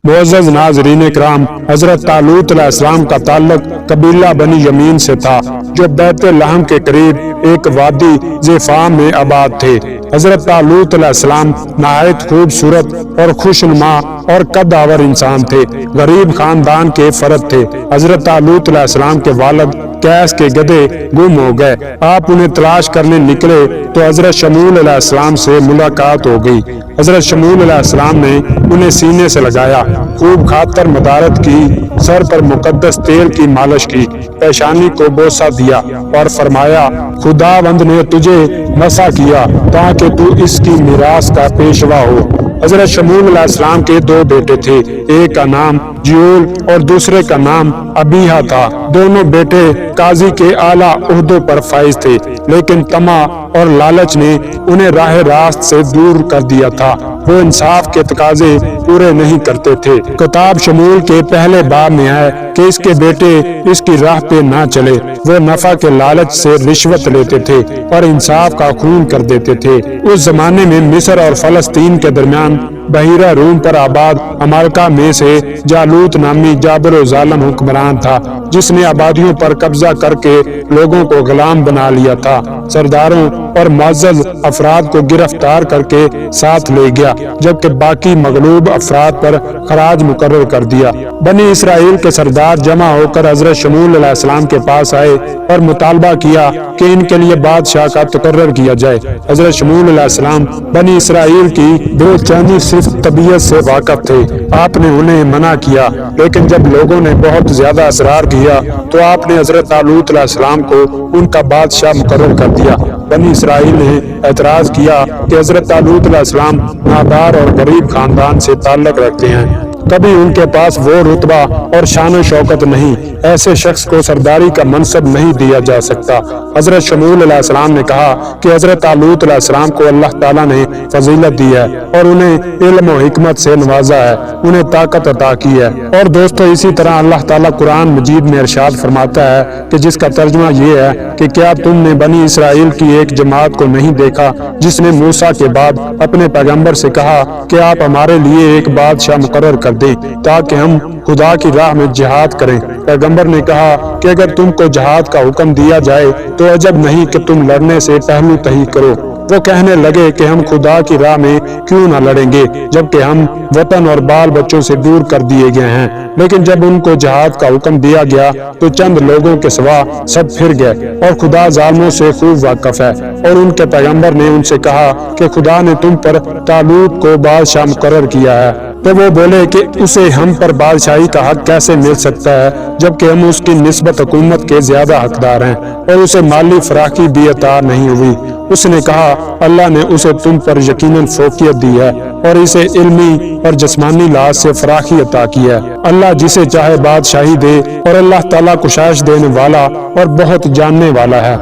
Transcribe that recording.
معزز ناظرین کرام، حضرت طالوت علیہ السلام کا تعلق قبیلہ بنی یمین سے تھا جو بیت لحم کے قریب ایک وادی ذیفام میں آباد تھے۔ حضرت طالوت علیہ السلام نہایت خوبصورت اور خوشنما اور قد آور انسان تھے۔ غریب خاندان کے فرد تھے۔ حضرت طالوت علیہ السلام کے والد قیس کے گدھے گم ہو گئے۔ آپ انہیں تلاش کرنے نکلے تو حضرت شموئیل علیہ السلام سے ملاقات ہو گئی۔ حضرت شموئیل علیہ السلام نے انہیں سینے سے لگایا، خوب خاطر مدارت کی، سر پر مقدس تیل کی مالش کی، پیشانی کو بوسہ دیا اور فرمایا خداوند نے تجھے مسح کیا تاکہ تو اس کی میراث کا پیشوا ہو۔ حضرت شموئیل علیہ السلام کے دو بیٹے تھے، ایک کا نام جیول اور دوسرے کا نام ابیہا تھا۔ دونوں بیٹے قاضی کے اعلیٰ عہدوں پر فائز تھے، لیکن طمع اور لالچ نے انہیں راہ راست سے دور کر دیا تھا۔ وہ انصاف کے تقاضے پورے نہیں کرتے تھے۔ کتاب شموئیل کے پہلے باب میں ہے کہ اس کے بیٹے اس کی راہ پہ نہ چلے۔ وہ نفع کے لالچ سے رشوت لیتے تھے اور انصاف کا خون کر دیتے تھے۔ اس زمانے میں مصر اور فلسطین کے درمیان بحیرہ روم پر آباد عمالقہ میں سے جالوت نامی جابر و ظالم حکمران تھا، جس نے آبادیوں پر قبضہ کر کے لوگوں کو غلام بنا لیا تھا۔ سرداروں اور معزز افراد کو گرفتار کر کے ساتھ لے گیا، جبکہ باقی مغلوب افراد پر خراج مقرر کر دیا۔ بنی اسرائیل کے سردار جمع ہو کر حضرت شموئیل علیہ السلام کے پاس آئے اور مطالبہ کیا کہ ان کے لیے بادشاہ کا تقرر کیا جائے۔ حضرت شموئیل علیہ السلام بنی اسرائیل کی بے چینی صرف طبیعت سے واقف تھے۔ آپ نے انہیں منع کیا، لیکن جب لوگوں نے بہت زیادہ اصرار کیا تو آپ نے حضرت طالوت علیہ السلام کو ان کا بادشاہ مقرر کر دیا۔ بنی اسرائیل نے اعتراض کیا کہ حضرت طالوت علیہ السلام نادار اور غریب خاندان سے تعلق رکھتے ہیں، کبھی ان کے پاس وہ رتبہ اور شان و شوکت نہیں، ایسے شخص کو سرداری کا منصب نہیں دیا جا سکتا۔ حضرت شموئیل علیہ السلام نے کہا کہ حضرت طالوت علیہ السلام کو اللہ تعالیٰ نے فضیلت دی ہے اور انہیں علم و حکمت سے نوازا ہے، انہیں طاقت عطا کی ہے۔ اور دوستو، اسی طرح اللہ تعالیٰ قرآن مجید میں ارشاد فرماتا ہے کہ جس کا ترجمہ یہ ہے کہ کیا تم نے بنی اسرائیل کی ایک جماعت کو نہیں دیکھا جس نے موسیٰ کے بعد اپنے پیغمبر سے کہا کہ آپ ہمارے لیے ایک بادشاہ مقرر کر دیں تاکہ ہم خدا کی راہ میں جہاد کریں۔ پیغمبر نے کہا کہ اگر تم کو جہاد کا حکم دیا جائے تو عجب نہیں کہ تم لڑنے سے پہلو تہی کرو۔ وہ کہنے لگے کہ ہم خدا کی راہ میں کیوں نہ لڑیں گے جبکہ ہم وطن اور بال بچوں سے دور کر دیے گئے ہیں۔ لیکن جب ان کو جہاد کا حکم دیا گیا تو چند لوگوں کے سوا سب پھر گئے، اور خدا ظالموں سے خوب واقف ہے۔ اور ان کے پیغمبر نے ان سے کہا کہ خدا نے تم پر طالوت کو بادشاہ مقرر کیا ہے۔ تو وہ بولے کہ اسے ہم پر بادشاہی کا حق کیسے مل سکتا ہے جبکہ ہم اس کی نسبت حکومت کے زیادہ حقدار ہیں، اور اسے مالی فراخی بھی عطا نہیں ہوئی۔ اس نے کہا اللہ نے اسے تم پر یقیناً فوقیت دی ہے اور اسے علمی اور جسمانی لحاظ سے فراخی عطا کی ہے۔ اللہ جسے چاہے بادشاہی دے، اور اللہ تعالیٰ کشائش دینے والا اور بہت جاننے والا ہے۔